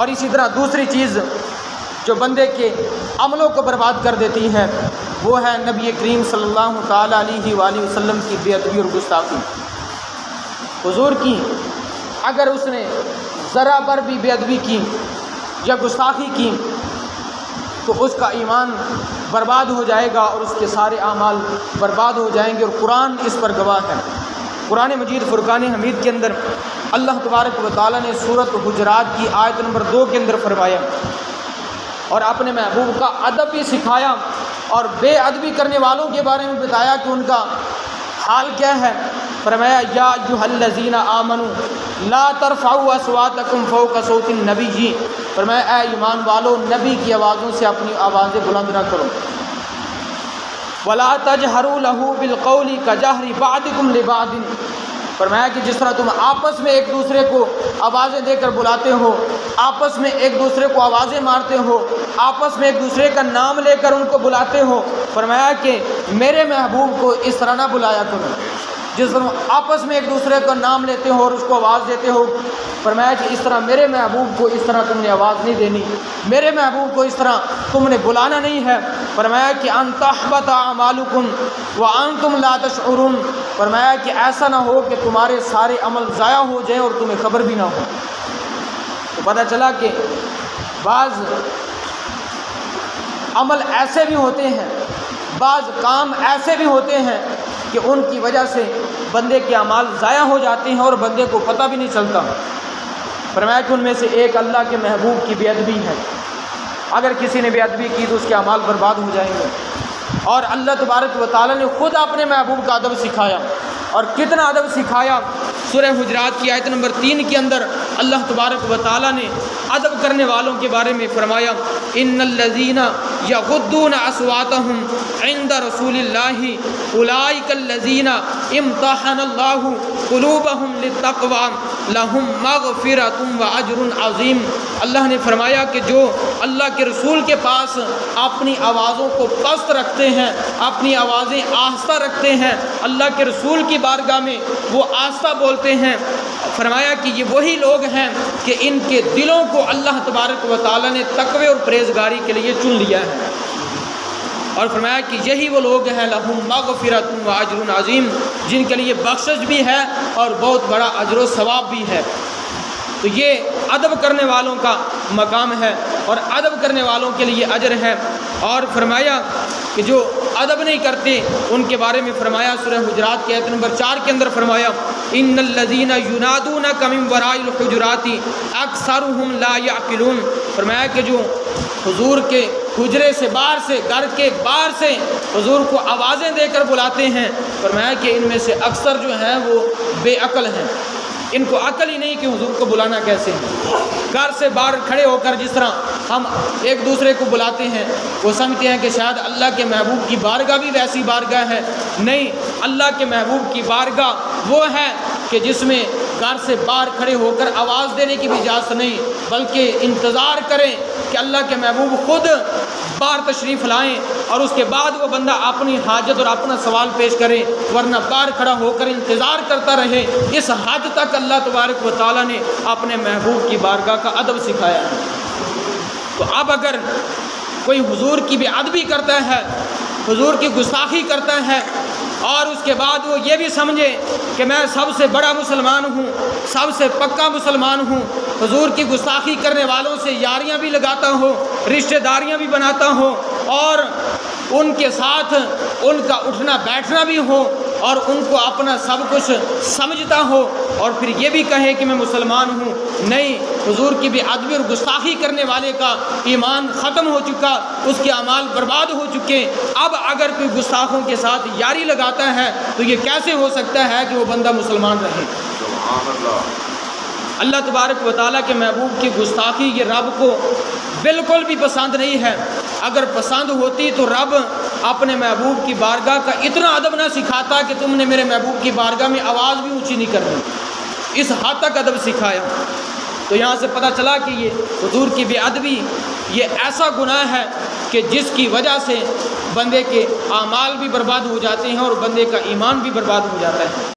اور اسی طرح دوسری چیز جو بندے کے عملوں کو برباد کر دیتی ہے وہ ہے نبی کریم صلی اللہ تعالیٰ علیہ وآلہ وسلم کی بے ادبی اور گستاخی۔ حضور کی اگر اس نے ذرا بر بھی بے ادبی کی یا گستاخی کی تو اس کا ایمان برباد ہو جائے گا اور اس کے سارے اعمال برباد ہو جائیں گے، اور قرآن اس پر گواہ ہے۔ قرآن مجید فرقان حمید کے اندر اللہ تبارک و تعالیٰ نے سورۃ حجرات کی آیت نمبر 2 کے اندر فرمایا اور اپنے محبوب کا ادب بھی سکھایا اور بے ادبی کرنے والوں کے بارے میں بتایا کہ ان کا حال کیا ہے۔ فرمایا یا ایھا الذین آمنوا لا ترفعوا اصواتکم فوق صوت النبی، فرمایا اے ایمان والو نبی کی آوازوں سے اپنی آوازیں بلند نہ کرو۔ ولا تجہروا لہ بالقول کجہر بعضکم لبعض، فرمایا کہ جس طرح تم آپس میں ایک دوسرے کو آوازیں دے کر بلاتے ہو، آپس میں ایک دوسرے کو آوازیں مارتے ہو، آپس میں ایک دوسرے کا نام لے کر ان کو بلاتے ہو، فرمایا کہ میرے محبوب کو اس طرح نہ بلایا کرو۔ جس طرح آپس میں ایک دوسرے کا نام لیتے ہو اور اس کو آواز دیتے ہو، فرمایا کہ اس طرح میرے محبوب کو اس طرح تم نے آواز نہیں دینی، میرے محبوب کو اس طرح تم نے بلانا نہیں ہے۔ فرمایا کہ ان تحبط اعمالکم وانتم لا تشعرون، فرمایا کہ ایسا نہ ہو کہ تمہارے سارے عمل ضائع ہو جائیں اور تمہیں خبر بھی نہ ہو۔ تو پتہ چلا کہ بعض عمل ایسے بھی ہوتے ہیں، بعض کام ایسے بھی ہوتے ہیں کہ ان کی وجہ سے بندے کے اعمال ضائع ہو جاتے ہیں اور بندے کو پتہ بھی نہیں چلتا۔ فرمایا کہ ان میں سے ایک اللہ کے محبوب کی بے ادبی ہے، اگر کسی نے بے ادبی کی تو اس کے اعمال برباد ہو جائیں گے۔ اور اللہ تبارک و تعالیٰ نے خود اپنے محبوب کا ادب سکھایا، اور کتنا ادب سکھایا۔ سورہ حجرات کی آیت نمبر 3 کے اندر اللہ تبارک و تعالیٰ نے ادب کرنے والوں کے بارے میں فرمایا ان الذین یغضون اصواتهم عند رسول اللہ اولئک الذین امتحن اللہ قلوبهم للتقوی لہم مغفرۃ واجر عظیم۔ اللہ نے فرمایا کہ جو اللہ کے رسول کے پاس اپنی آوازوں کو پست رکھتے ہیں، اپنی آوازیں آہستہ رکھتے ہیں، اللہ کے رسول کی بارگاہ میں وہ آہستہ بولتے ہیں، فرمایا کہ یہ وہی لوگ ہیں کہ ان کے دلوں کو اللہ تبارک و تعالیٰ نے تقوی اور پرہیزگاری کے لیے چن لیا ہے، اور فرمایا کہ یہی وہ لوگ ہیں لہم مغفرۃ واجر عظیم، جن کے لیے بخشش بھی ہے اور بہت بڑا اجر و ثواب بھی ہے۔ تو یہ ادب کرنے والوں کا مقام ہے اور ادب کرنے والوں کے لیے اجر ہے۔ اور فرمایا کہ جو ادب نہیں کرتے ان کے بارے میں فرمایا سورہ حجرات کی آیت نمبر 4 کے اندر فرمایا ان الذین ینادونک من وراء الحجرات اکثرهم لا یعقلون، فرمایا کہ جو حضور کے حجرے سے باہر سے، گھر کے باہر سے حضور کو آوازیں دے کر بلاتے ہیں، فرمایا کہ ان میں سے اکثر جو ہیں وہ بے عقل ہیں، ان کو عقل ہی نہیں کہ حضور کو بلانا کیسے ہے۔ گھر سے باہر کھڑے ہو کر جس طرح ہم ایک دوسرے کو بلاتے ہیں، وہ سمجھتے ہیں کہ شاید اللہ کے محبوب کی بارگاہ بھی ویسی بارگاہ ہے۔ نہیں، اللہ کے محبوب کی بارگاہ وہ ہے کہ جس میں گھر سے باہر کھڑے ہو کر آواز دینے کی بھی اجازت نہیں، بلکہ انتظار کریں کہ اللہ کے محبوب خود باہر تشریف لائیں اور اس کے بعد وہ بندہ اپنی حاجت اور اپنا سوال پیش کرے، ورنہ باہر کھڑا ہو کر انتظار کرتا رہے۔ اس حد تک اللہ تبارک و تعالیٰ نے اپنے محبوب کی بارگاہ کا ادب سکھایا ہے۔ تو اب اگر کوئی حضور کی بے ادبی کرتا ہے، حضور کی گستاخی کرتا ہے، اور اس کے بعد وہ یہ بھی سمجھے کہ میں سب سے بڑا مسلمان ہوں، سب سے پکا مسلمان ہوں، حضور کی گستاخی کرنے والوں سے یاریاں بھی لگاتا ہو، رشتہ داریاں بھی بناتا ہو، اور ان کے ساتھ ان کا اٹھنا بیٹھنا بھی ہو، اور ان کو اپنا سب کچھ سمجھتا ہو، اور پھر یہ بھی کہے کہ میں مسلمان ہوں۔ نہیں، حضور کی بے ادبی اور گستاخی کرنے والے کا ایمان ختم ہو چکا، اس کے اعمال برباد ہو چکے۔ اب اگر کوئی گستاخوں کے ساتھ یاری لگاتا ہے تو یہ کیسے ہو سکتا ہے کہ وہ بندہ مسلمان رہے؟ اللہ تبارک و تعالیٰ کے محبوب کی گستاخی یہ رب کو بالکل بھی پسند نہیں ہے۔ اگر پسند ہوتی تو رب اپنے محبوب کی بارگاہ کا اتنا ادب نہ سکھاتا کہ تم نے میرے محبوب کی بارگاہ میں آواز بھی اونچی نہیں کرنی، اس حد تک ادب سکھایا۔ تو یہاں سے پتہ چلا کہ یہ حضور کی بے ادبی یہ ایسا گناہ ہے کہ جس کی وجہ سے بندے کے اعمال بھی برباد ہو جاتے ہیں اور بندے کا ایمان بھی برباد ہو جاتا ہے۔